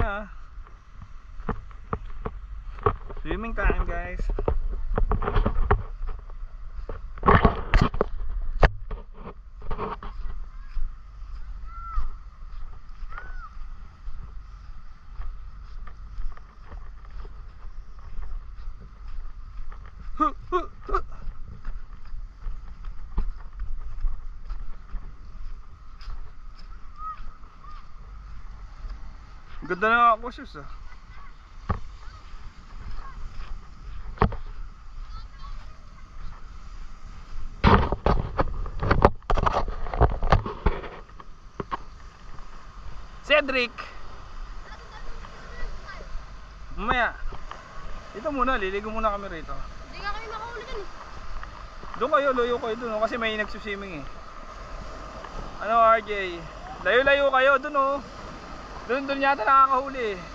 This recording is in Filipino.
na. Swimming time, guys. Ganda na ako shoes ah. Cedric, mamaya dito muna, liligo muna kami rito. Hindi nga kami makahuli dun eh. Doon kayo, layo kayo doon kasi may nagsuswimming eh. Ano RJ? Layo-layo kayo doon oh. Doon yata nakakahuli eh.